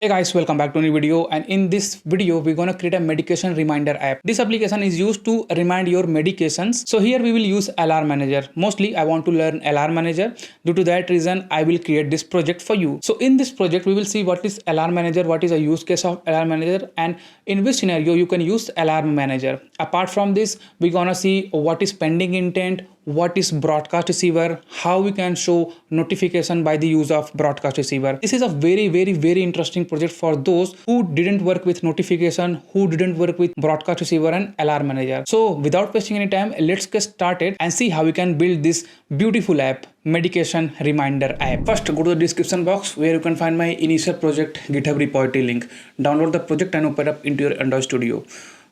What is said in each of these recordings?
Hey guys, welcome back to a new video, and in this video we're gonna create a medication reminder app. This application is used to remind your medications. So here we will use AlarmManager. Mostly I want to learn AlarmManager. Due to that reason I will create this project for you. So in this project we will see what is AlarmManager, what is a use case of AlarmManager, and in which scenario you can use AlarmManager. Apart from this, we're gonna see what is pending intent, what is broadcast receiver, how we can show notification by the use of broadcast receiver. This is a very interesting project for those who didn't work with notification, who didn't work with broadcast receiver and alarm manager. So without wasting any time, let's get started and see how we can build this beautiful app, medication reminder app. First, go to the description box where you can find my initial project GitHub repository link. Download the project and open up into your Android Studio.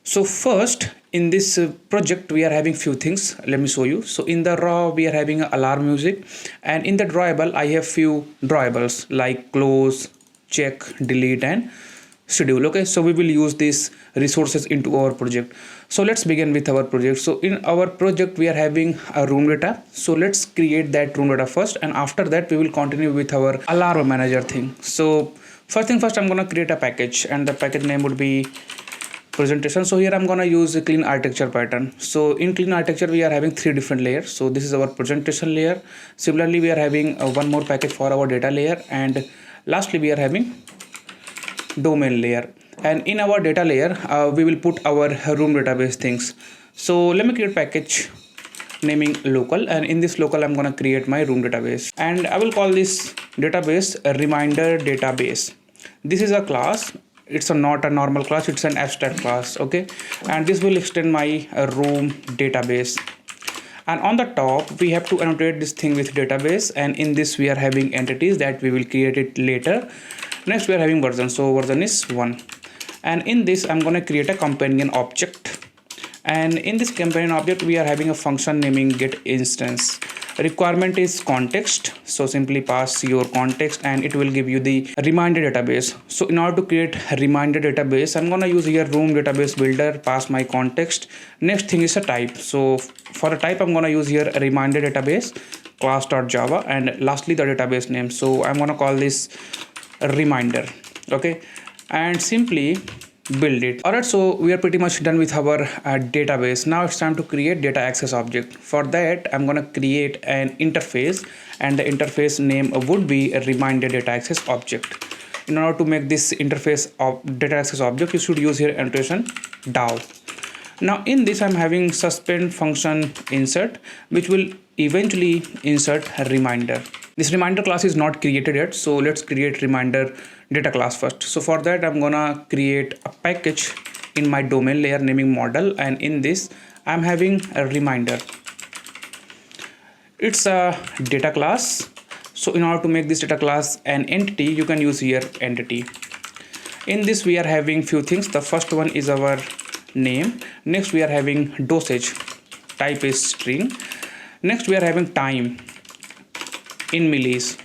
So first, in this project we are having few things. Let me show you. So in the raw we are having alarm music, and in the drawable I have few drawables like close, check, delete and schedule. Okay, so we will use these resources into our project. So let's begin with our project. So in our project we are having a room data. So let's create that room data first, and after that we will continue with our alarm manager thing. So first thing first, I'm gonna create a package, and the package name would be presentation. So here I'm gonna use a clean architecture pattern. So in clean architecture we are having three different layers. So this is our presentation layer. Similarly we are having one more package for our data layer, and lastly we are having domain layer. And in our data layer we will put our room database things. So let me create package naming local, and in this local I'm gonna create my room database, and I will call this database a reminder database. This is a class. It's not a normal class, it's an abstract class. Okay, and this will extend my room database, and on the top we have to annotate this thing with database, and in this we are having entities that we will create it later. Next we are having version, so version is 1, and in this I'm going to create a companion object, and in this companion object we are having a function naming get instance. Requirement is context, so simply pass your context and it will give you the reminder database. So in order to create a reminder database, I'm gonna use here room database builder, pass my context. Next thing is a type. So for a type I'm gonna use here a reminder database class.java, and lastly the database name. So I'm gonna call this a reminder. Okay, and simply build it. Alright, so we are pretty much done with our database. Now it's time to create data access object. For that I'm gonna create an interface, and the interface name would be a reminder data access object. In order to make this interface of data access object, you should use here annotation DAO. Now in this I'm having suspend function insert, which will eventually insert a reminder. This reminder class is not created yet, so let's create reminder data class first. So for that I'm gonna create a package in my domain layer naming model, and in this I'm having a reminder. It's a data class. So in order to make this data class an entity, you can use here entity. In this we are having few things. The first one is our name. Next we are having dosage, type is string. Next we are having time in millis,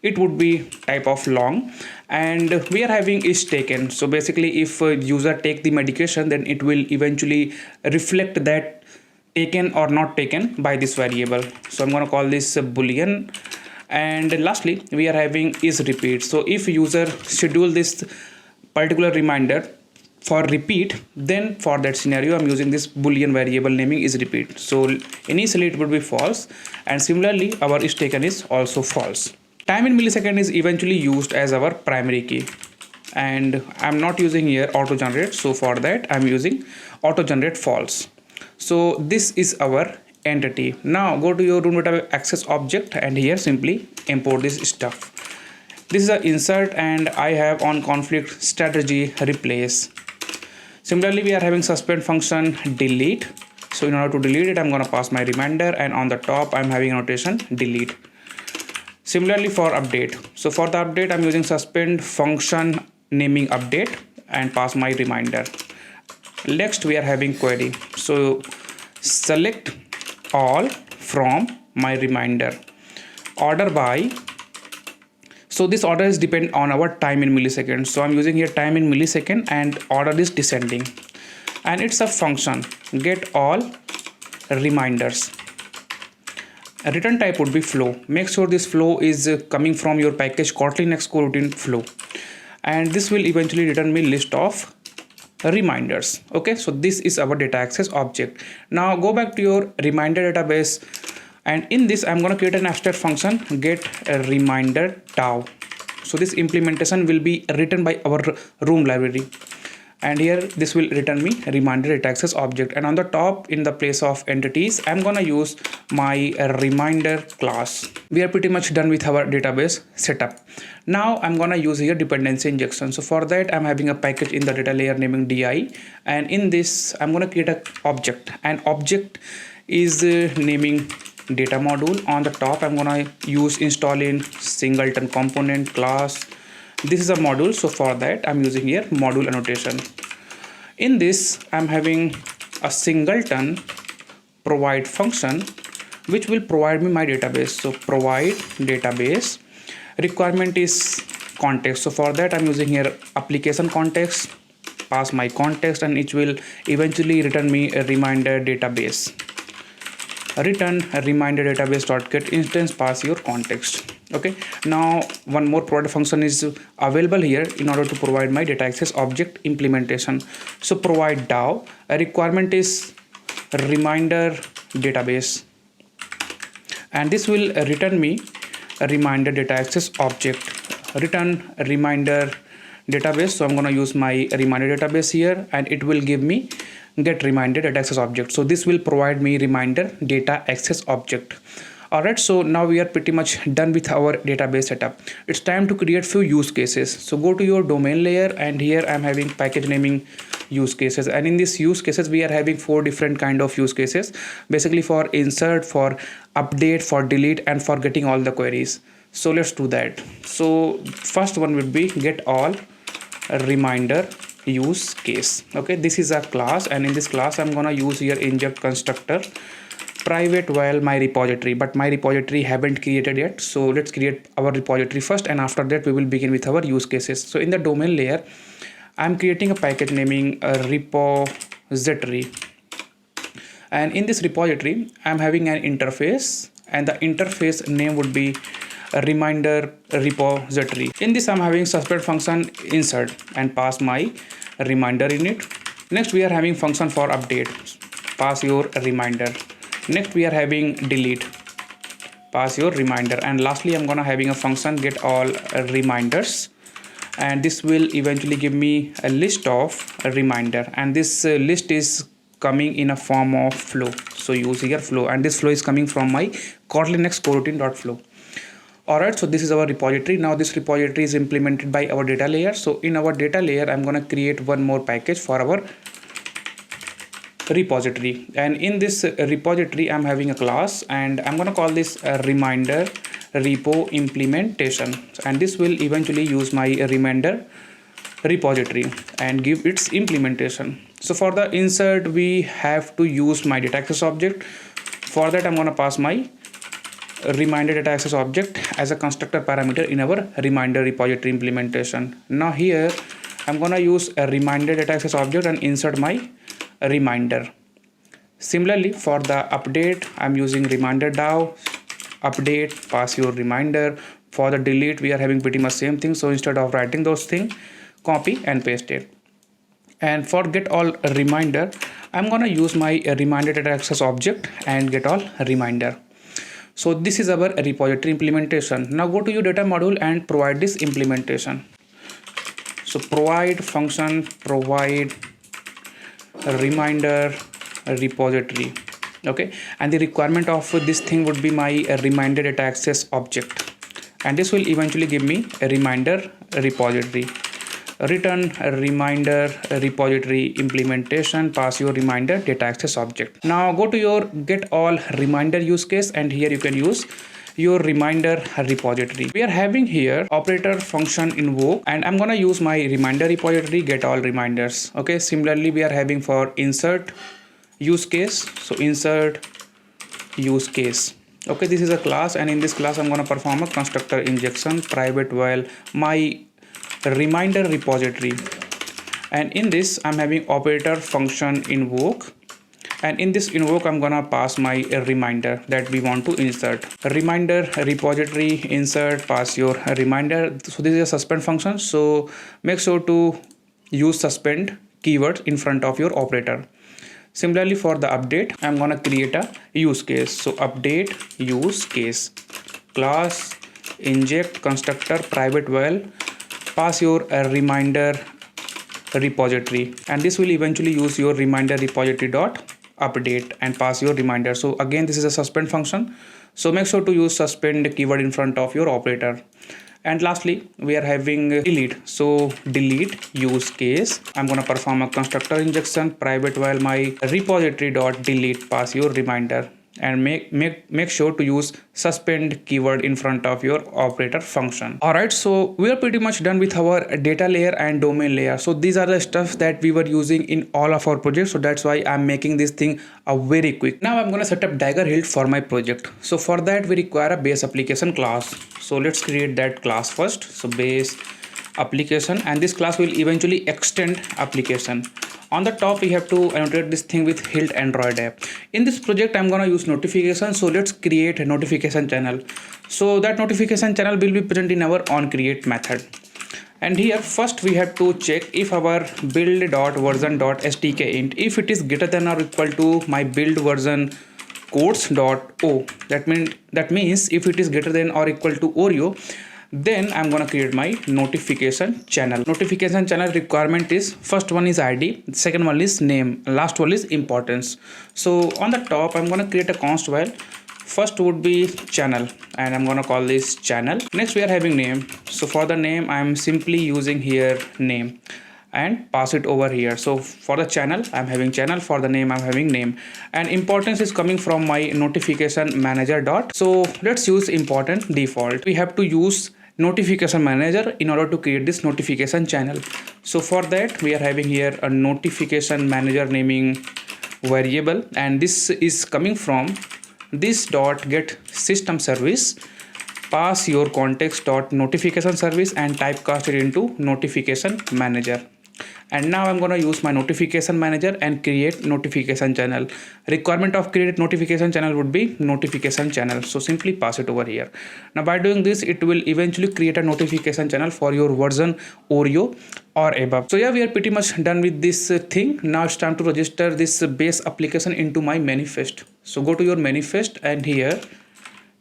it would be type of long, and we are having is taken. So basically if a user take the medication, then it will eventually reflect that taken or not taken by this variable. So I'm going to call this a boolean. And lastly we are having is repeat. So if user schedule this particular reminder for repeat, then for that scenario I'm using this boolean variable naming is repeat. So initially it would be false, and similarly our is taken is also false. Time in millisecond is eventually used as our primary key, and I'm not using here auto generate. So for that I'm using auto generate false. So this is our entity. Now go to your room data access object, and here simply import this stuff. This is an insert, and I have on conflict strategy replace. Similarly we are having suspend function delete. So in order to delete it I'm going to pass my reminder, and on the top I'm having annotation delete. Similarly for update, so for the update I'm using suspend function naming update and pass my reminder. Next we are having query. So select all from my reminder, order by. So this order is depend on our time in milliseconds. So I'm using here time in millisecond, and order is descending, and it's a function get all reminders. A return type would be flow. Make sure this flow is coming from your package Kotlin X coroutine flow, and this will eventually return me list of reminders. Okay, so this is our data access object. Now go back to your reminder database, and in this I'm going to create an abstract function get a reminder DAO. So this implementation will be written by our room library, and here this will return me reminder data access object, and on the top in the place of entities I'm gonna use my reminder class. We are pretty much done with our database setup. Now I'm gonna use here dependency injection. So for that I'm having a package in the data layer naming di, and in this I'm gonna create an object, and object is naming data module. On the top I'm gonna use install in singleton component class. This is a module, so for that I'm using here module annotation. In this I'm having a singleton provide function which will provide me my database. So provide database, requirement is context. So for that I'm using here application context, pass my context, and it will eventually return me a reminder database. Return a reminder database dot get instance, pass your context. Okay, now one more provide function is available here in order to provide my data access object implementation. So provide DAO, a requirement is reminder database, and this will return me a reminder data access object. Return a reminder database, so I'm going to use my reminder database here, and it will give me get reminder data access object. So this will provide me reminder data access object. Alright, so now we are pretty much done with our database setup. It's time to create few use cases. So go to your domain layer, and here I'm having package naming use cases, and in these use cases we are having 4 different kind of use cases, basically for insert, for update, for delete, and for getting all the queries. So let's do that. So first one would be get all reminder use case. Okay, this is a class, and in this class I'm gonna use here inject constructor private while my repository, but my repository haven't created yet. So let's create our repository first, and after that we will begin with our use cases. So in the domain layer I'm creating a package naming a repository, and in this repository I'm having an interface, and the interface name would be a reminder repository. In this I'm having suspect function insert and pass my reminder in it. Next we are having function for update, pass your reminder. Next we are having delete, pass your reminder, and lastly I'm gonna having a function get all reminders, and this will eventually give me a list of reminder, and this list is coming in a form of flow. So use here flow, and this flow is coming from my Kotlin X coroutine.flow. Alright, so this is our repository. Now this repository is implemented by our data layer. So in our data layer I'm gonna create one more package for our repository, and in this repository I'm having a class, and I'm gonna call this a reminder repo implementation, and this will eventually use my reminder repository and give its implementation. So for the insert we have to use my data access object. For that I'm gonna pass my reminder data access object as a constructor parameter in our reminder repository implementation. Now here I'm gonna use a reminder data access object and insert my reminder. Similarly for the update I'm using reminder DAO, update, pass your reminder. For the delete we are having pretty much same thing, so instead of writing those things, copy and paste it. And for get all reminder I'm gonna use my reminder data access object and get all reminder. So this is our repository implementation. Now go to your data module and provide this implementation. So provide function provide reminder repository. Okay, and the requirement of this thing would be my reminder data access object, and this will eventually give me a reminder repository. Return a reminder repository implementation, pass your reminder data access object. Now go to your get all reminder use case, and here you can use your reminder repository. We are having here operator function invoke, and I'm gonna use my reminder repository get all reminders. Okay, similarly we are having for insert use case, so insert use case. Okay, this is a class, and in this class I'm gonna perform a constructor injection private while my reminder repository, and in this I'm having operator function invoke, And in this invoke, I'm gonna pass my reminder that we want to insert. Reminder repository insert, pass your reminder. So this is a suspend function. So make sure to use suspend keyword in front of your operator. Similarly for the update, I'm gonna create a use case. So update use case, class inject constructor private val, pass your reminder repository, and this will eventually use your reminder repository dot update and pass your reminder. So again, this is a suspend function, so make sure to use suspend keyword in front of your operator. And lastly, we are having delete. So delete use case, I'm gonna perform a constructor injection private while my repository dot delete, pass your reminder, and make sure to use suspend keyword in front of your operator function. All right, so we are pretty much done with our data layer and domain layer. So these are the stuff that we were using in all of our projects, so that's why I'm making this thing very quick. Now I'm going to set up Dagger hilt for my project. So for that we require a base application class. So let's create that class first. So base application, and this class will eventually extend application. On the top we have to annotate this thing with hilt Android app. In this project I'm gonna use notification, so let's create a notification channel. So that notification channel will be present in our onCreate method. And here first we have to check if our build.version.stk int, if it is greater than or equal to my build version codes.o, that means if it is greater than or equal to Oreo, then I'm gonna create my notification channel. Notification channel requirement is, first one is ID, second one is name, last one is importance. So on the top I'm gonna create a const file. First would be channel, and I'm gonna call this channel. Next we are having name. So for the name I'm simply using here name and pass it over here. So for the channel I'm having channel, for the name I'm having name, and importance is coming from my notification manager dot. So let's use important default. We have to use notification manager in order to create this notification channel. So for that we are having here a notification manager naming variable, and this is coming from this dot get system service, pass your context dot notification service and typecast it into notification manager. And now I'm going to use my notification manager and create notification channel. Requirement of create notification channel would be notification channel. So simply pass it over here. Now by doing this, it will eventually create a notification channel for your version Oreo or above. So yeah, we are pretty much done with this thing. Now it's time to register this base application into my manifest. So go to your manifest, and here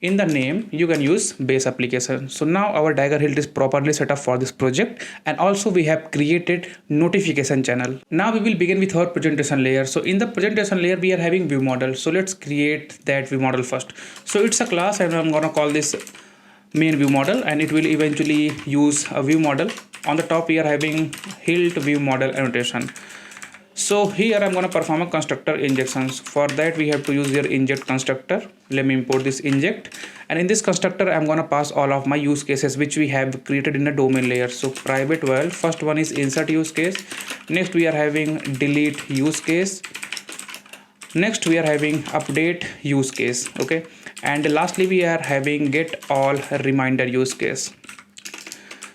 in the name you can use base application. So now our Dagger hilt is properly set up for this project, and also we have created notification channel. Now we will begin with our presentation layer. So in the presentation layer we are having view model. So let's create that view model first. So it's a class, and I'm gonna call this main view model, and it will eventually use a view model. On the top we are having hilt view model annotation. So here I'm going to perform a constructor injections. For that we have to use your inject constructor. Let me import this inject, and in this constructor I'm going to pass all of my use cases which we have created in the domain layer. So private val, first one is insert use case, next we are having delete use case, next we are having update use case, okay, and lastly we are having get all reminder use case.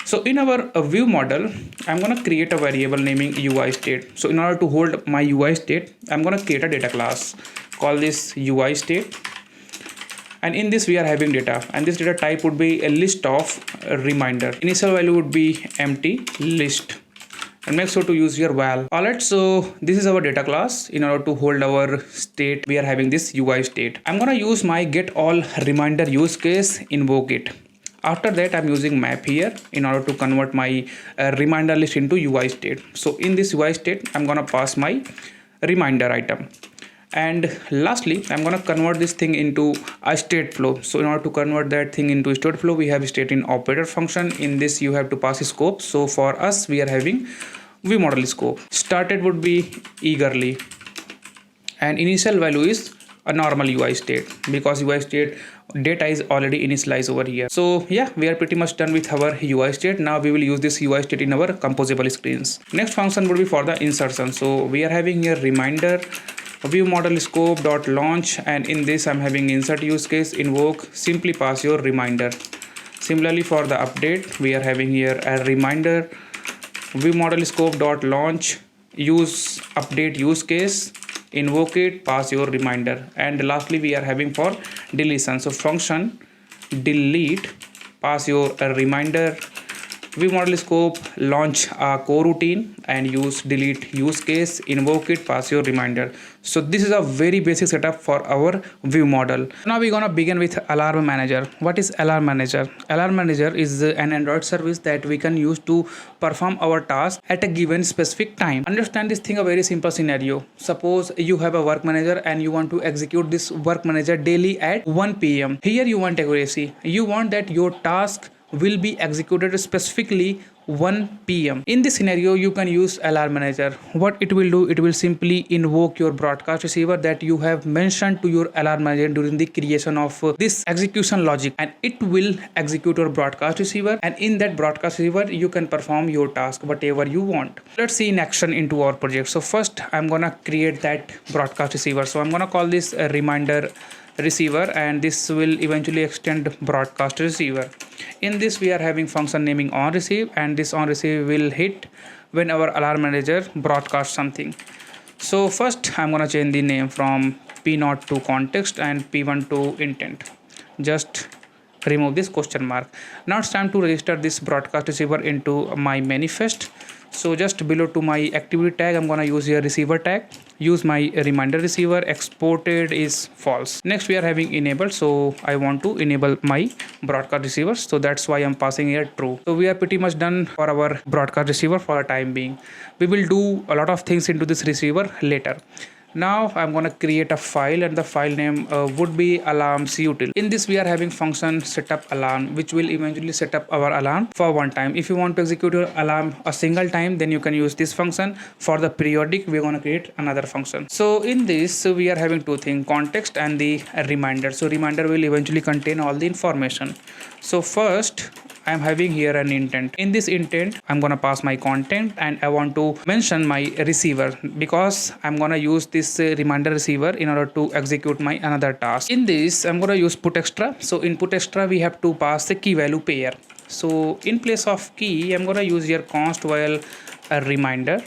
So in our view model, I'm going to create a variable naming UI state. So in order to hold my UI state, I'm going to create a data class, call this UI state. And in this we are having data, and this data type would be a list of reminder. Initial value would be empty list, and make sure to use your val. Alright, so this is our data class. In order to hold our state, we are having this UI state. I'm going to use my get all reminder use case, invoke it. After that I'm using map here in order to convert my reminder list into UI state. So in this UI state I'm gonna pass my reminder item, and lastly I'm gonna convert this thing into a state flow. So in order to convert that thing into state flow, we have state in operator function. In this you have to pass a scope. So for us we are having view model scope. Started would be eagerly, and initial value is a normal UI state because UI state data is already initialized over here. So yeah, we are pretty much done with our UI state. Now we will use this UI state in our composable screens. Next function would be for the insertion. So we are having here reminder view model scope dot launch, and in this I'm having insert use case, invoke, simply pass your reminder. Similarly for the update, we are having here a reminder view model scope dot launch, use update use case, invoke it, pass your reminder. And lastly we are having for deletion. So function delete, pass your reminder. View model scope, launch a coroutine and use delete use case, invoke it, pass your reminder. So this is a very basic setup for our view model. Now we're gonna begin with Alarm Manager. What is Alarm Manager? Alarm Manager is an Android service that we can use to perform our task at a given specific time. Understand this thing, a very simple scenario. Suppose you have a work manager and you want to execute this work manager daily at 1 p.m. Here you want accuracy. You want that your task will be executed specifically 1 p.m. In this scenario you can use Alarm Manager. What it will do, it will simply invoke your broadcast receiver that you have mentioned to your Alarm Manager during the creation of this execution logic, and it will execute your broadcast receiver, and in that broadcast receiver you can perform your task whatever you want. Let's see in action into our project. So first I'm gonna create that broadcast receiver. So I'm gonna call this a reminder receiver, and this will eventually extend broadcast receiver. In this we are having function naming on receive, and this on receive will hit when our Alarm Manager broadcasts something. So first I'm gonna change the name from p0 to context and p1 to intent. Just remove this question mark. Now it's time to register this broadcast receiver into my manifest. So just below to my activity tag I'm gonna use here receiver tag, use my reminder receiver, exported is false. Next we are having enabled, so I want to enable my broadcast receiver, so that's why I'm passing here true. So we are pretty much done for our broadcast receiver for the time being. We will do a lot of things into this receiver later. Now I'm gonna create a file, and the file name would be alarmsutil. In this we are having function setup alarm, which will eventually set up our alarm for one time. If you want to execute your alarm a single time, then you can use this function. For the periodic we're gonna create another function. So in this we are having two things, context and the reminder. So reminder will eventually contain all the information. So first I'm having here an intent. In this intent I'm gonna pass my content, and I want to mention my receiver because I'm gonna use this reminder receiver in order to execute my another task. In this I'm gonna use put extra. So in put extra we have to pass the key value pair. So in place of key I'm gonna use here const while a reminder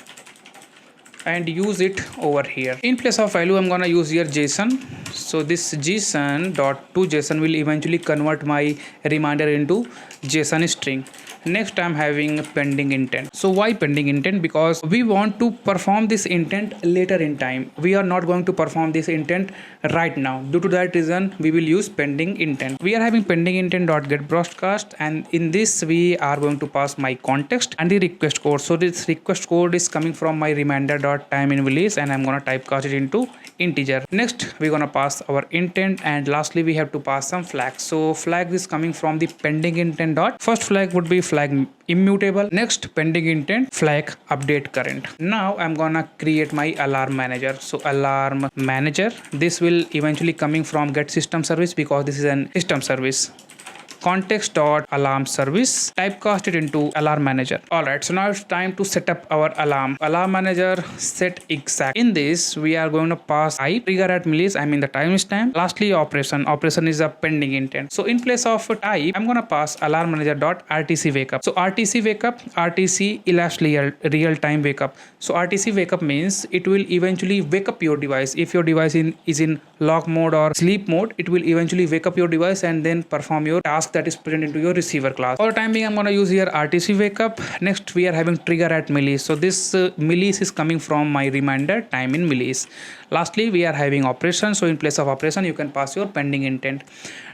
and use it over here. In place of value I'm gonna use here JSON. So this JSON dot to JSON will eventually convert my reminder into JSON string. Next I'm having pending intent. So why pending intent? Because we want to perform this intent later in time. We are not going to perform this intent right now. Due to that reason we will use pending intent. We are having pending intent dot get broadcast, and in this we are going to pass my context and the request code. So this request code is coming from my reminder dot time in release, and I'm gonna typecast it into integer. Next we're gonna pass our intent, and lastly we have to pass some flags. So flag is coming from the pending intent dot. First flag would be flag immutable. Next pending intent flag update current. Now I'm gonna create my alarm manager. So alarm manager, this will eventually coming from get system service because this is an system service. Context dot alarm service, typecast it into alarm manager. Alright, so now it's time to set up our alarm manager set exact. In this we are going to pass type trigger at millis, I mean the timestamp. Lastly operation is a pending intent. So in place of type I'm gonna pass alarm manager dot rtc wake up. So rtc wake up, rtc elapsed real time wake up. So rtc wake up means it will eventually wake up your device. If your device is in lock mode or sleep mode, it will eventually wake up your device and then perform your task that is present into your receiver class. For the time being I'm going to use here rtc wake up. Next we are having trigger at millis. So this millis is coming from my reminder time in millis. Lastly we are having operation. So in place of operation you can pass your pending intent.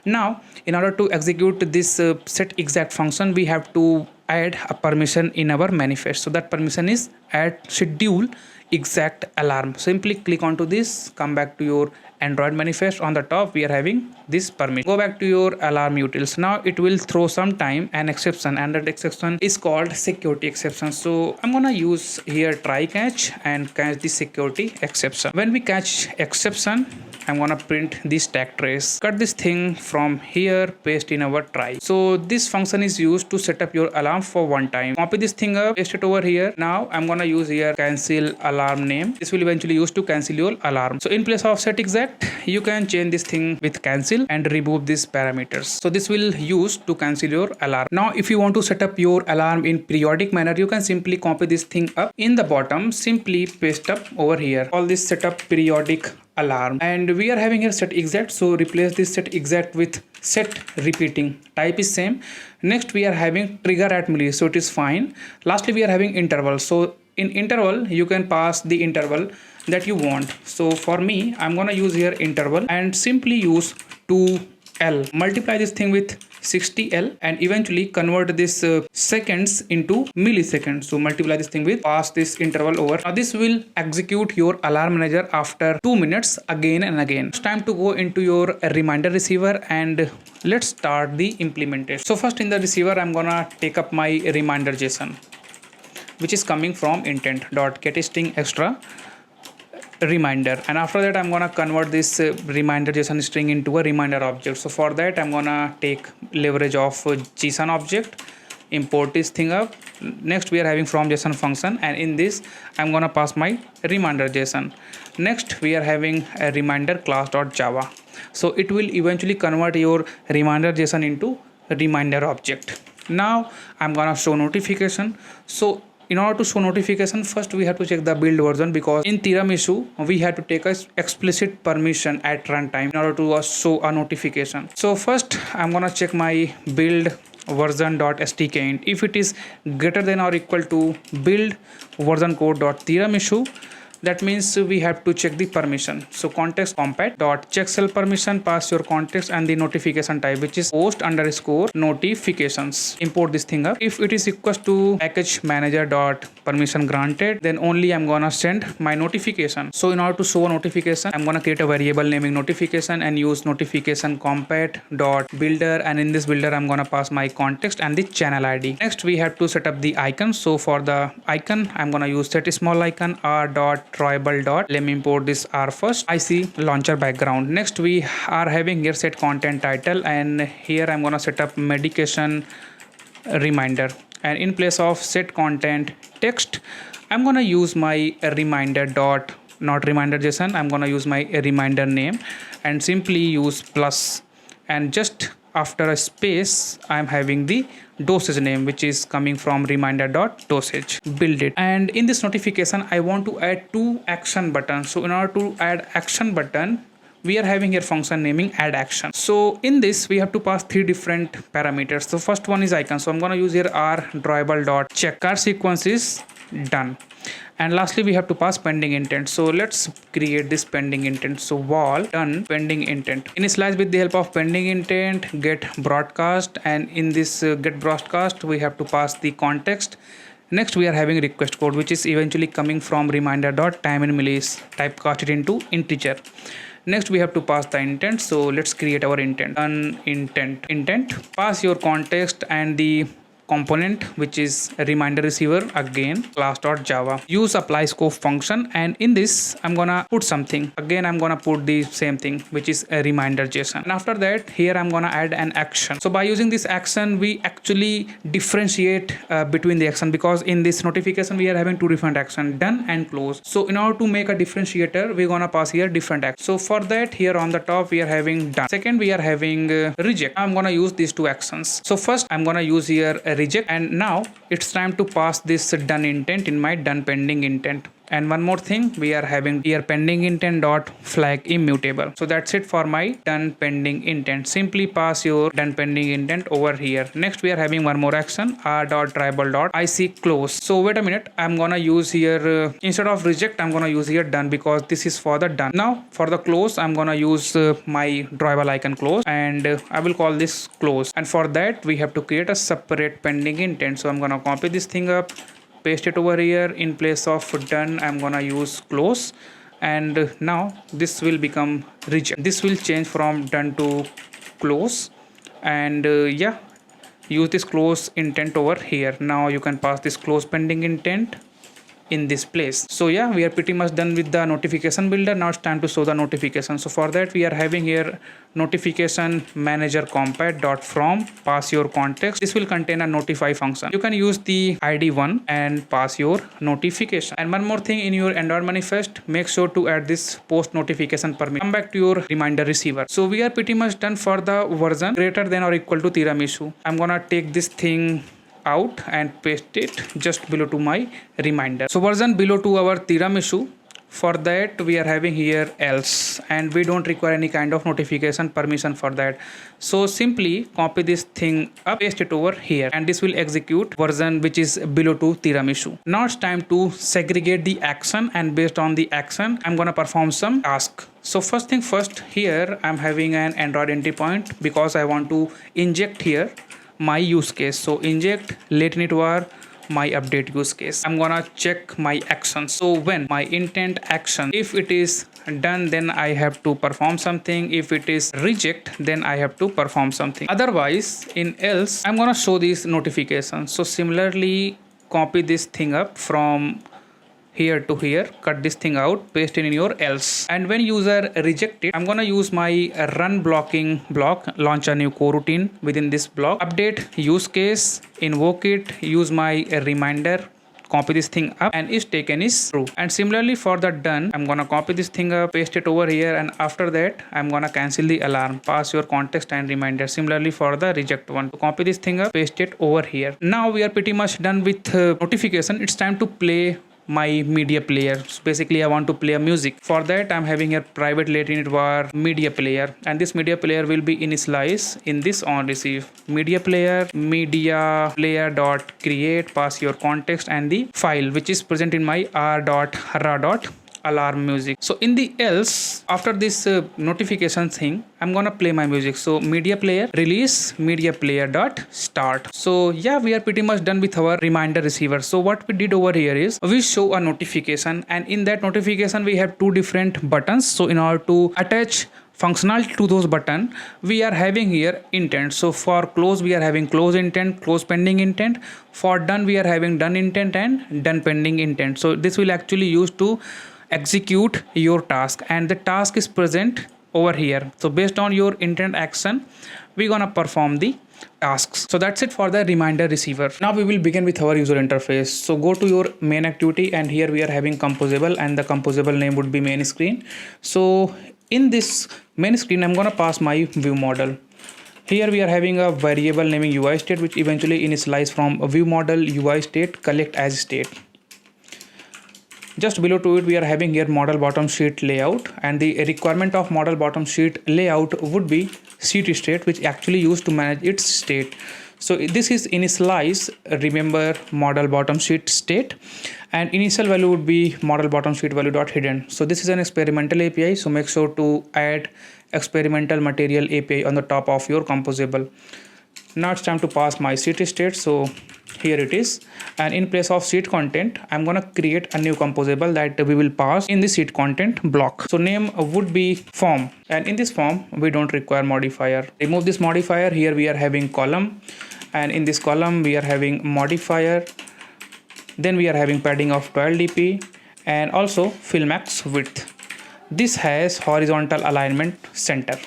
Now in order to execute this set exact function, we have to add a permission in our manifest. So that permission is add schedule exact alarm. Simply click onto this, come back to your Android manifest. On the top we are having this permission. Go back to your alarm utils. Now it will throw some time an exception, and that exception is called security exception. So I'm gonna use here try catch and catch the security exception. When we catch exception, I'm gonna print the stack trace. Cut this thing from here, paste in our try. So this function is used to set up your alarm for one time. Copy this thing up, paste it over here. Now I'm gonna use here cancel alarm name. This will eventually use to cancel your alarm. So in place of set exact, you can change this thing with cancel and remove these parameters. So this will use to cancel your alarm. Now if you want to set up your alarm in periodic manner, you can simply copy this thing up in the bottom, simply paste up over here. All this setup periodic alarm, and we are having here set exact, so replace this set exact with set repeating. Type is same. Next we are having trigger at milli, so it is fine. Lastly we are having interval, so in interval you can pass the interval that you want. So for me I'm gonna use here interval and simply use 2L. Multiply this thing with 60L and eventually convert this seconds into milliseconds. So multiply this thing with, pass this interval over. Now this will execute your alarm manager after 2 minutes again and again. It's time to go into your reminder receiver and let's start the implementation. So first in the receiver I'm gonna take up my reminder JSON, which is coming from intent.getString extra reminder, and after that I'm gonna convert this reminder JSON string into a reminder object. So for that I'm gonna take leverage of JSON object, import this thing up. Next we are having from JSON function, and in this I'm gonna pass my reminder JSON. Next we are having a reminder class.java, so it will eventually convert your reminder JSON into a reminder object. Now I'm gonna show notification. So in order to show notification, first we have to check the build version, because in Tiramisu we had to take a explicit permission at runtime in order to show a notification. So first I'm gonna check my build version.stk. If it is greater than or equal to build version code.tiramisu, that means we have to check the permission. So context compat dot check cell permission, pass your context and the notification type, which is post underscore notifications. Import this thing up. If it is equals to package manager dot permission granted, then only I'm gonna send my notification. So in order to show a notification, I'm gonna create a variable naming notification and use notification compat dot builder, and in this builder I'm gonna pass my context and the channel ID. Next we have to set up the icon. So for the icon I'm gonna use set small icon r dot tribal dot, let me import this r first, IC launcher background. Next we are having here set content title, and here I'm gonna set up medication reminder, and in place of set content text I'm gonna use my reminder dot, not reminder JSON, I'm gonna use my reminder name and simply use plus, and just after a space I'm having the dosage name, which is coming from reminder.dosage. Build it, and in this notification I want to add two action buttons. So in order to add action button, we are having here function naming add action. So in this we have to pass three different parameters. So first one is icon, so I'm gonna use here r drawable.check car sequence is done, and lastly we have to pass pending intent. So let's create this pending intent. So wall done pending intent, initialize with the help of pending intent get broadcast, and in this get broadcast we have to pass the context. Next we are having request code, which is eventually coming from reminder dot time in millis, typecast it into integer. Next we have to pass the intent. So let's create our intent. Done intent, pass your context and the component, which is a reminder receiver, again class.java, use apply scope function, and in this I'm gonna put something, again I'm gonna put the same thing, which is a reminder JSON, and after that here I'm gonna add an action. So by using this action we actually differentiate between the action, because in this notification we are having two different action, done and close. So in order to make a differentiator we're gonna pass here different action. So for that here on the top we are having done, second we are having reject. I'm gonna use these two actions. So first I'm gonna use here a reject, and now it's time to pass this done intent in my done pending intent. And one more thing, we are having here pending intent dot flag immutable. So that's it for my done pending intent. Simply pass your done pending intent over here. Next we are having one more action, r dot tribal dot IC close. So wait a minute, I'm gonna use here instead of reject I'm gonna use here done, because this is for the done. Now for the close I'm gonna use my drawable icon close, and I will call this close, and for that we have to create a separate pending intent. So I'm gonna copy this thing up, paste it over here. In place of done I'm gonna use close, and now this will become reject. This will change from done to close, and yeah, use this close intent over here. Now you can pass this close pending intent in this place. So yeah, we are pretty much done with the notification builder. Now it's time to show the notification. So for that we are having here notification manager compat.from, pass your context. This will contain a notify function. You can use the id one and pass your notification. And one more thing, in your Android manifest, make sure to add this post notification permission. Come back to your reminder receiver. So we are pretty much done for the version greater than or equal to tiramisu. I'm gonna take this thing out and paste it just below to my reminder. So version below to our tiramisu. For that we are having here else, and we don't require any kind of notification permission for that. So simply copy this thing up, paste it over here, and this will execute version which is below to tiramisu. Now it's time to segregate the action, and based on the action I'm gonna perform some task. So first thing first, here I'm having an Android entry point because I want to inject here my use case. So inject let init var my update use case. I'm gonna check my action. So when my intent action, if it is done, then I have to perform something. If it is reject, then I have to perform something. Otherwise, in else, I'm gonna show these notifications. So similarly, copy this thing up from here to here, cut this thing out, paste it in your else. And when user reject it, I'm gonna use my run blocking block, launch a new coroutine within this block, update use case, invoke it, use my reminder, copy this thing up, and is taken is true. And similarly for the done, I'm gonna copy this thing up, paste it over here, and after that I'm gonna cancel the alarm, pass your context and reminder. Similarly for the reject one, so copy this thing up, paste it over here. Now we are pretty much done with notification. It's time to play my media player. So basically I want to play a music. For that I'm having a private let init var media player, and this media player will be initialized in this on receive media player dot create, pass your context and the file which is present in my r.ra. alarm music. So in the else, after this notification thing, I'm gonna play my music. So media player release media player dot start. So yeah, we are pretty much done with our reminder receiver. So what we did over here is we show a notification, and in that notification we have two different buttons. So in order to attach functionality to those button, we are having here intent. So for close we are having close intent, close pending intent. For done we are having done intent and done pending intent. So this will actually use to execute your task, and the task is present over here. So based on your intent action, we're gonna perform the tasks. So that's it for the reminder receiver. Now we will begin with our user interface. So go to your main activity, and here we are having composable, and the composable name would be main screen. So in this main screen I'm gonna pass my view model. Here we are having a variable naming UI state, which eventually initialize from a view model UI state collect as state. Just below to it we are having here model bottom sheet layout, and the requirement of model bottom sheet layout would be sheet state, which actually used to manage its state. So this is initialize, remember, model bottom sheet state, and initial value would be model bottom sheet value dot hidden. So this is an experimental API, so make sure to add experimental material API on the top of your composable. Now it's time to pass my sheet state. So here it is, and in place of sheet content I'm gonna create a new composable that we will pass in the sheet content block. So name would be form, and in this form we don't require modifier. Remove this modifier. Here we are having column, and in this column we are having modifier, then we are having padding of 12 dp and also fill max width. This has horizontal alignment center.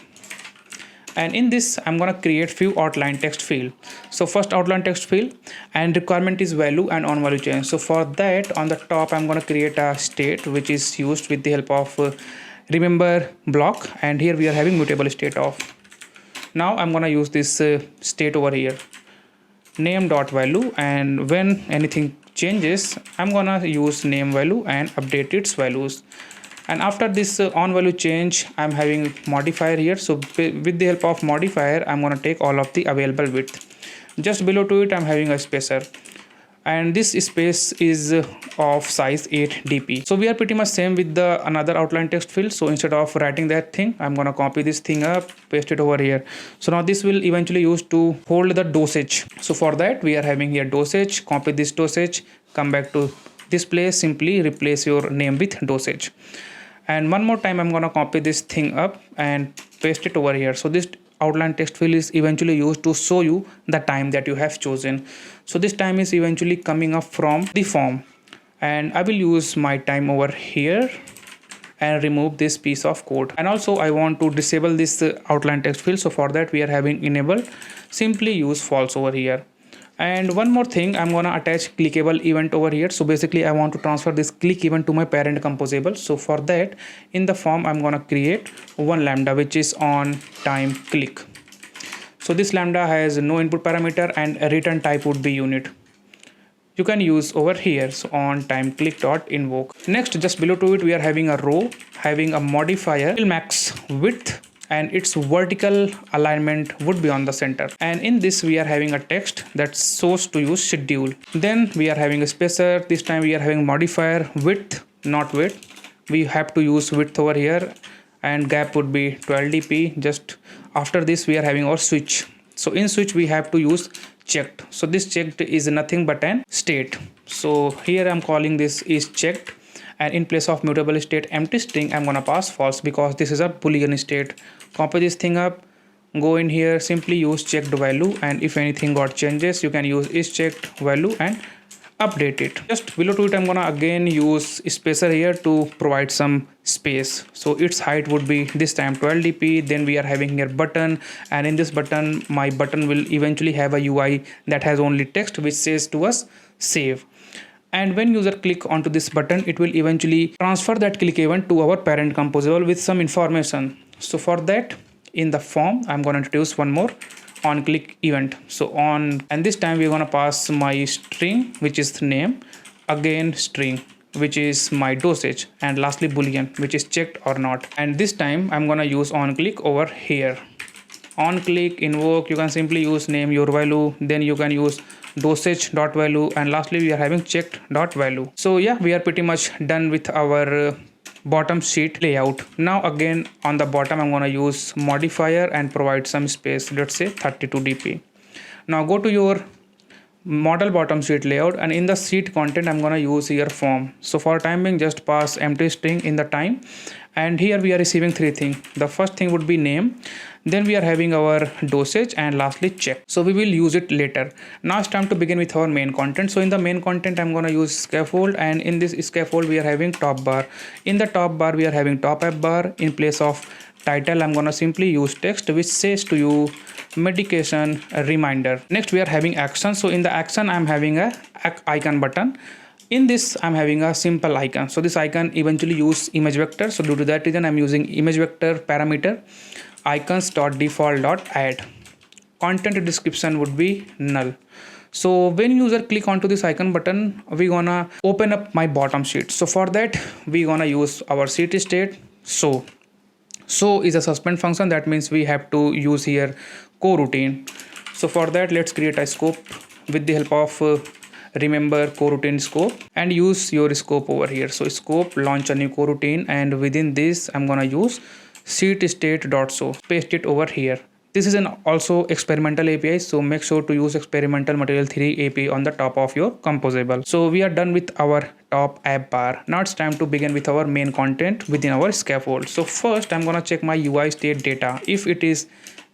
And in this I'm gonna create few outline text field. So first outline text field, and requirement is value and on value change. So for that on the top I'm gonna create a state which is used with the help of remember block, and here we are having mutable state of. Now I'm gonna use this state over here, name dot value, and when anything changes I'm gonna use name value and update its values. And after this on value change I'm having modifier here. So with the help of modifier I'm gonna take all of the available width. Just below to it I'm having a spacer, and this space is of size 8 dp. So we are pretty much same with the another outline text field. So instead of writing that thing I'm gonna copy this thing up, paste it over here. So now this will eventually use to hold the dosage. So for that we are having here dosage, copy this dosage, come back to this place, simply replace your name with dosage. And one more time I'm gonna copy this thing up and paste it over here. So this outline text field is eventually used to show you the time that you have chosen. So this time is eventually coming up from the form. and I will use my time over here and remove this piece of code. And also I want to disable this outline text field, so for that we are having enable, simply use false over here. And one more thing, I'm gonna attach clickable event over here. So basically I want to transfer this click event to my parent composable. So for that, in the form I'm gonna create one lambda which is on time click. So this lambda has no input parameter and a return type would be unit. You can use over here, so on time click dot invoke. Next, just below to it we are having a row having a modifier fill max width, and its vertical alignment would be on the center. And in this we are having a text that's supposed to use schedule. Then we are having a spacer. This time we are having modifier width, not width. We have to use width over here, and gap would be 12 dp. Just after this we are having our switch. So in switch we have to use checked. So this checked is nothing but an state. So here I'm calling this is checked, and in place of mutable state empty string I'm gonna pass false because this is a boolean state. Copy this thing up, go in here, simply use checked value, and if anything got changes you can use is checked value and update it. Just below to it I'm gonna again use spacer here to provide some space. So its height would be this time 12 dp. Then we are having here button, and in this button my button will eventually have a UI that has only text which says to us save. And when user click onto this button, it will eventually transfer that click event to our parent composable with some information. So for that, in the form I'm going to introduce one more on click event. So on, and this time we're going to pass my string which is name, again string which is my dosage, and lastly boolean which is checked or not. And this time I'm going to use on click over here. On click invoke, you can simply use name your value, then you can use dosage dot value, and lastly we are having checked dot value. So yeah, we are pretty much done with our bottom sheet layout. Now again on the bottom I'm going to use modifier and provide some space, let's say 32 dp. Now go to your model bottom sheet layout, and in the sheet content I'm going to use here form. So for time being just pass empty string in the time, and here we are receiving three things. The first thing would be name, then we are having our dosage, and lastly check. So we will use it later. Now it's time to begin with our main content. So in the main content I'm going to use scaffold, and in this scaffold we are having top bar. In the top bar we are having top app bar. In place of title I'm going to simply use text which says to you medication reminder. Next we are having action. So in the action I'm having a icon button. In this I'm having a simple icon. So this icon eventually use image vector. So due to that reason I'm using image vector parameter icons.default.add. Content description would be null. So when user click onto this icon button, we gonna open up my bottom sheet. So for that we gonna use our sheet state. So is a suspend function. That means we have to use here coroutine. So for that let's create a scope with the help of remember coroutine scope, and use your scope over here. So scope, launch a new coroutine, and within this I'm gonna use sheet state.show, paste it over here. This is an also experimental API, so make sure to use experimental material 3 API on the top of your composable. So we are done with our top app bar. Now it's time to begin with our main content within our scaffold. So first I'm gonna check my UI state data. If it is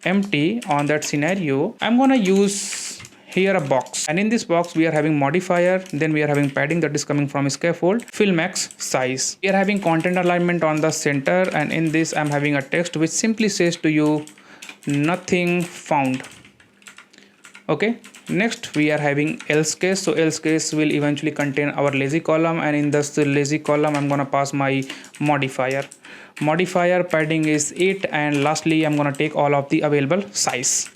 empty on that scenario, I'm gonna use here a box, and in this box we are having modifier, then we are having padding that is coming from scaffold, fill max size. We are having content alignment on the center, and in this I'm having a text which simply says to you nothing found. Okay, next we are having else case. So else case will eventually contain our lazy column, and in this lazy column I'm gonna pass my modifier. Modifier padding is 8, and lastly I'm gonna take all of the available size.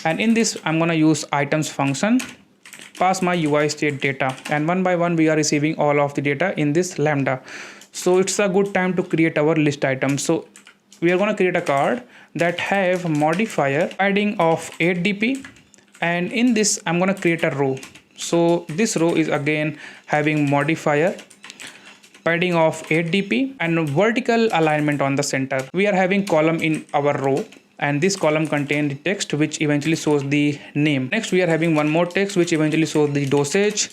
And in this I'm gonna use items function, pass my UI state data, and one by one we are receiving all of the data in this lambda. So it's a good time to create our list items. So we are gonna create a card that have modifier padding of 8 dp, and in this I'm gonna create a row. So this row is again having modifier padding of 8 dp and vertical alignment on the center. We are having column in our row, and this column contains the text which eventually shows the name. Next we are having one more text which eventually shows the dosage.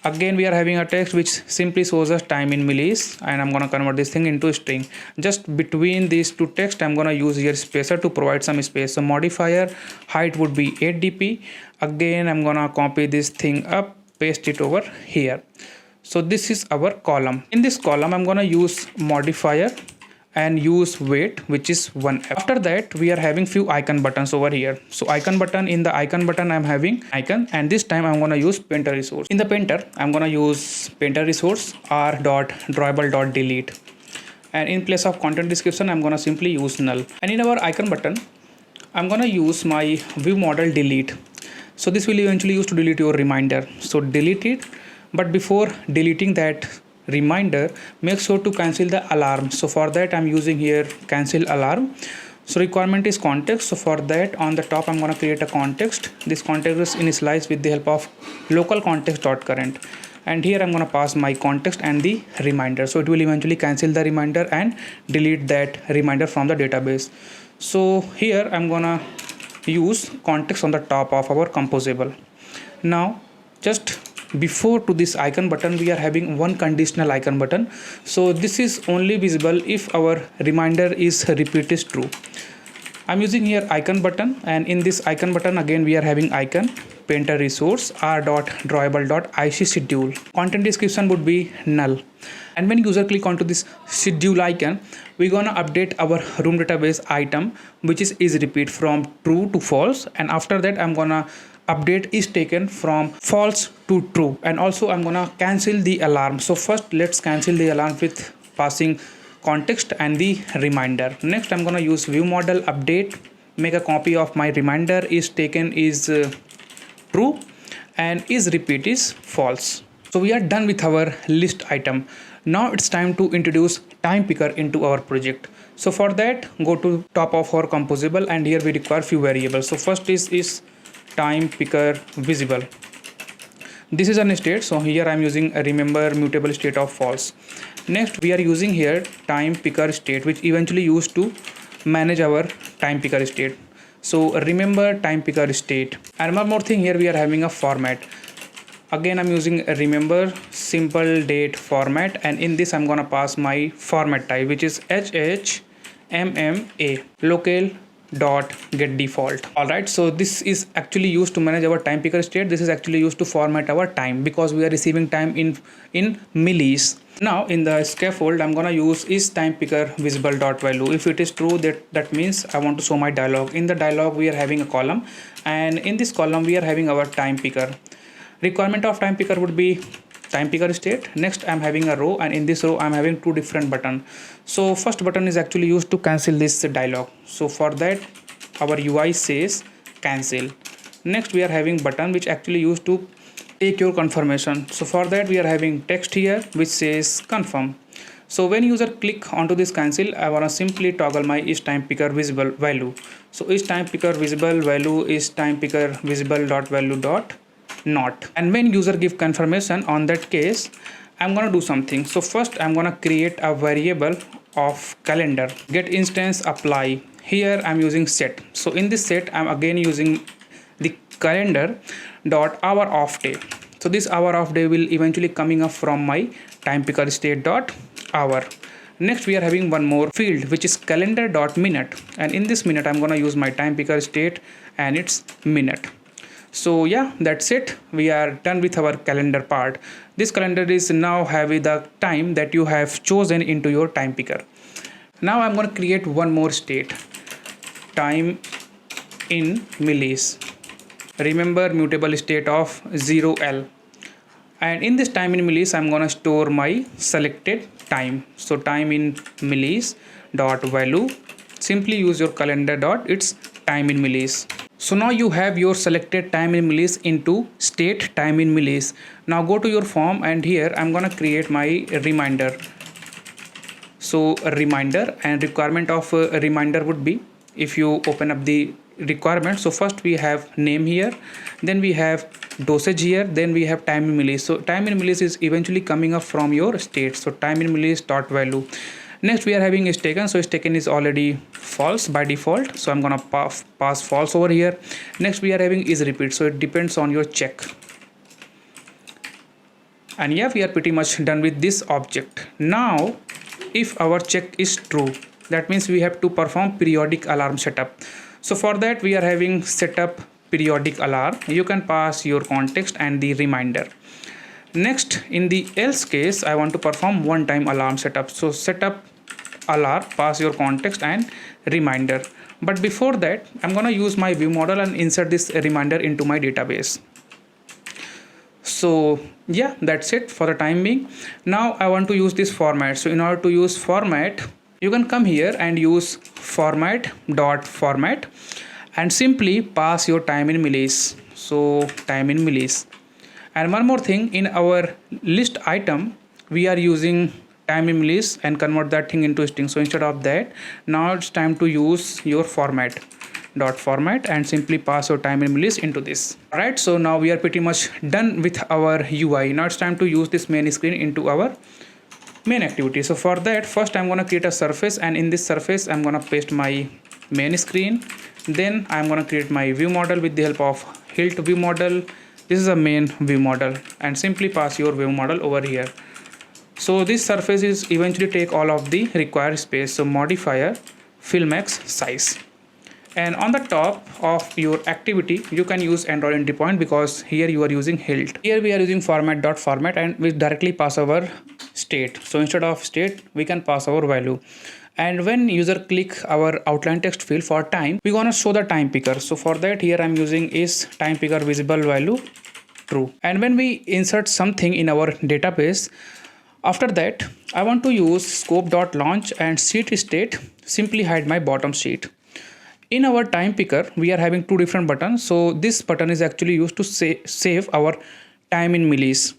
Again we are having a text which simply shows us time in millis, and I'm gonna convert this thing into a string. Just between these two text I'm gonna use here spacer to provide some space. So modifier height would be 8 dp. Again I'm gonna copy this thing up, paste it over here. So this is our column. In this column, I'm gonna use modifier and use weight, which is 1F. After that, we are having few icon buttons over here. So icon button, in the icon button, I'm having icon, and this time I'm gonna use painter resource. In the painter, I'm gonna use painter resource r.drawable.delete. And in place of content description, I'm gonna simply use null. And in our icon button, I'm gonna use my view model delete. So this will eventually use to delete your reminder. So delete it, but before deleting that reminder, make sure to cancel the alarm. So for that, I'm using here cancel alarm. So requirement is context. So for that, on the top, I'm gonna create a context. This context is initialized with the help of local context.current. And here I'm gonna pass my context and the reminder. So it will eventually cancel the reminder and delete that reminder from the database. So here I'm gonna use context on the top of our composable. Now just before to this icon button, we are having one conditional icon button. So this is only visible if our reminder is repeat is true. I'm using here icon button, and in this icon button again we are having icon painter resource r.drawable.ic schedule. Content description would be null. And when user click onto this schedule icon, we're gonna update our room database item, which is repeat from true to false. And after that, I'm gonna update is taken from false to true. And also I'm gonna cancel the alarm. So first let's cancel the alarm with passing context and the reminder. Next, I'm gonna use view model update, make a copy of my reminder is taken is true and is repeat is false. So we are done with our list item. Now it's time to introduce time picker into our project. So for that, go to top of our composable, and here we require few variables. So first is time picker visible. This is a state, so here I'm using a remember mutable state of false. Next, we are using here time picker state, which eventually used to manage our time picker state. So remember time picker state. And one more thing, here we are having a format. Again, I'm using a remember simple date format, and in this I'm gonna pass my format type, which is HHMMA local dot get default. All right, so this is actually used to manage our time picker state. This is actually used to format our time, because we are receiving time in millis. Now in the scaffold, I'm gonna use is time picker visible dot value. If it is true, that means I want to show my dialog. In the dialog, we are having a column, and in this column we are having our time picker. Requirement of time picker would be time picker state. Next, I'm having a row, and in this row I'm having two different buttons. So first button is actually used to cancel this dialog. So for that, our UI says cancel. Next, we are having button which actually used to take your confirmation. So for that, we are having text here which says confirm. So when user click onto this cancel, I want to simply toggle my is time picker visible value. So is time picker visible value is time picker visible dot value dot not. And when user give confirmation, on that case, I'm gonna do something. So first I'm gonna create a variable of calendar, get instance apply. Here I'm using set. So in this set, I'm again using the calendar dot hour of day. So this hour of day will eventually coming up from my time picker state dot hour. Next, we are having one more field which is calendar dot minute, and in this minute I'm gonna use my time picker state and it's minute. So yeah, that's it. We are done with our calendar part. This calendar is now having the time that you have chosen into your time picker. Now I'm going to create one more state, time in millis. Remember mutable state of 0L. And in this time in millis, I'm going to store my selected time. So time in millis dot value. Simply use your calendar dot its time in millis. So now you have your selected time in millis into state time in millis. Now go to your form, and here I'm gonna create my reminder. So a reminder, and requirement of a reminder would be, if you open up the requirement, so first we have name here, then we have dosage here, then we have time in millis. So time in millis is eventually coming up from your state. So time in millis dot value. Next, we are having is taken. So is taken is already false by default. So I'm gonna pass false over here. Next, we are having is repeat. So it depends on your check. And yeah, we are pretty much done with this object. Now, if our check is true, that means we have to perform periodic alarm setup. So for that, we are having setup periodic alarm. You can pass your context and the reminder. Next, in the else case, I want to perform one time alarm setup. So setup alarm, pass your context and reminder. But before that, I'm gonna use my view model and insert this reminder into my database. So yeah, that's it for the time being. Now I want to use this format. So in order to use format, you can come here and use format and simply pass your time in millis. So time in millis. And one more thing, in our list item, we are using time in millis and convert that thing into string. So instead of that, now it's time to use your format and simply pass your time in millis into this. Alright, so now we are pretty much done with our UI. Now it's time to use this main screen into our main activity. So for that, first I'm gonna create a surface, and in this surface I'm gonna paste my main screen. Then I'm gonna create my view model with the help of hilt view model. This is a main view model, and simply pass your view model over here. So this surface is eventually take all of the required space. So modifier fill max size. And on the top of your activity, you can use Android entry point, because here you are using hilt. Here we are using format and we directly pass our state. So instead of state, we can pass our value. And when user click our outline text field for time, we gonna show the time picker. So for that, here I'm using is time picker visible value true. And when we insert something in our database, after that, I want to use scope.launch and sheet state, simply hide my bottom sheet. In our time picker, we are having two different buttons. So this button is actually used to save our time in millis.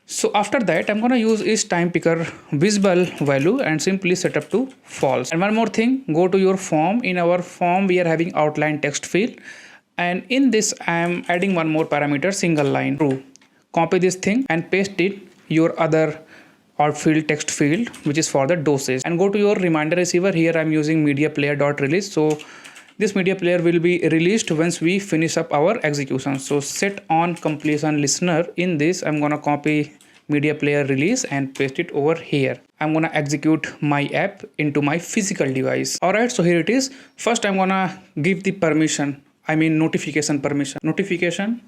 So after that, I'm gonna use is time picker visible value and simply set up to false. And one more thing, go to your form. In our form, we are having outline text field. And in this, I am adding one more parameter, single line true. Copy this thing and paste it your other outfield text field, which is for the dosage. And go to your reminder receiver. Here I'm using media player.release. So this media player will be released once we finish up our execution. So set on completion listener. In this, I'm gonna copy media player release and paste it over here. I'm gonna execute my app into my physical device. Alright, so here it is. First, I'm gonna give the permission, notification permission. Notification,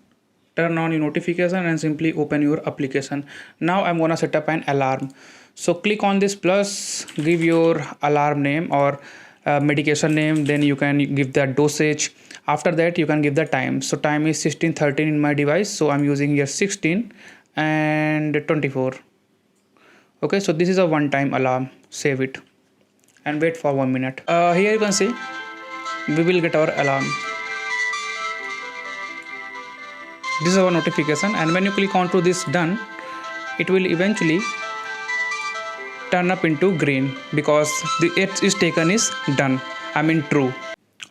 turn on your notification and simply open your application. Now I'm gonna set up an alarm. So click on this plus, give your alarm name or medication name, then you can give the dosage. After that, you can give the time. So time is 16:13 in my device, so I'm using here 16 and 24. Okay, so this is a one-time alarm. Save it and wait for 1 minute. Here you can see we will get our alarm. This is our notification, and when you click onto this done, it will eventually turn up into green because it is taken is done, true.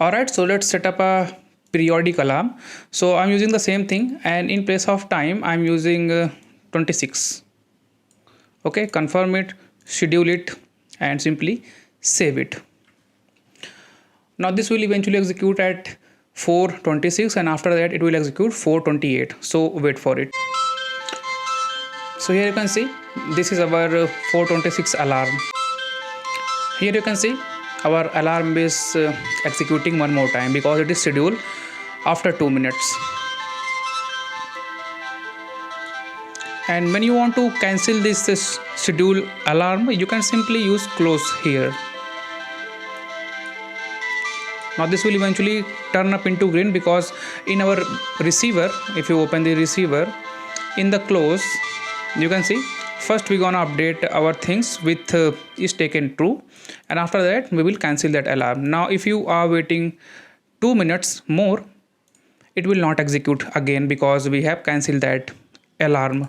Alright, so let's set up a periodic alarm. So I'm using the same thing, and in place of time I'm using 26. Okay, confirm it, schedule it and simply save it. Now this will eventually execute at 4:26 and after that it will execute 4:28. So wait for it. So here you can see this is our 4:26 alarm. Here you can see our alarm is executing one more time because it is scheduled after 2 minutes. And when you want to cancel this schedule alarm, you can simply use close here. Now this will eventually turn up into green because in our receiver, if you open the receiver, in the close, you can see first we're gonna update our things with is taken true, and after that we will cancel that alarm. Now if you are waiting 2 minutes more, it will not execute again because we have cancelled that alarm.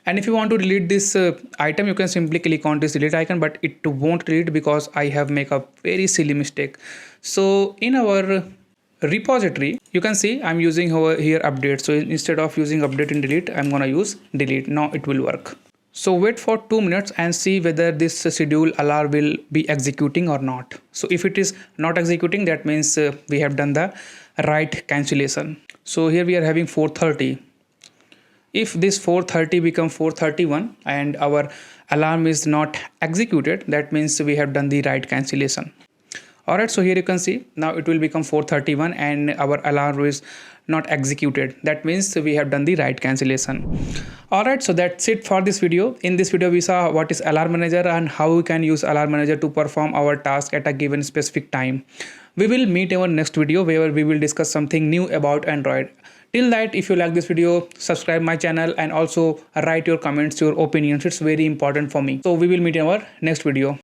And if you want to delete this item, you can simply click on this delete icon, but it won't delete because I have made a very silly mistake. So in our repository, you can see I'm using over here update. So instead of using update and delete, I'm gonna use delete. Now it will work. So wait for 2 minutes and see whether this schedule alarm will be executing or not. So if it is not executing, that means we have done the right cancellation. So here we are having 4:30. If this 4:30 become 4:31 and our alarm is not executed, that means we have done the right cancellation. Alright, so here you can see now it will become 4:31 and our alarm is not executed. That means we have done the write cancellation. Alright, so that's it for this video. In this video we saw what is Alarm Manager and how we can use Alarm Manager to perform our task at a given specific time. We will meet in our next video where we will discuss something new about Android. Till that, if you like this video, subscribe my channel and also write your comments, your opinions. It's very important for me. So we will meet in our next video.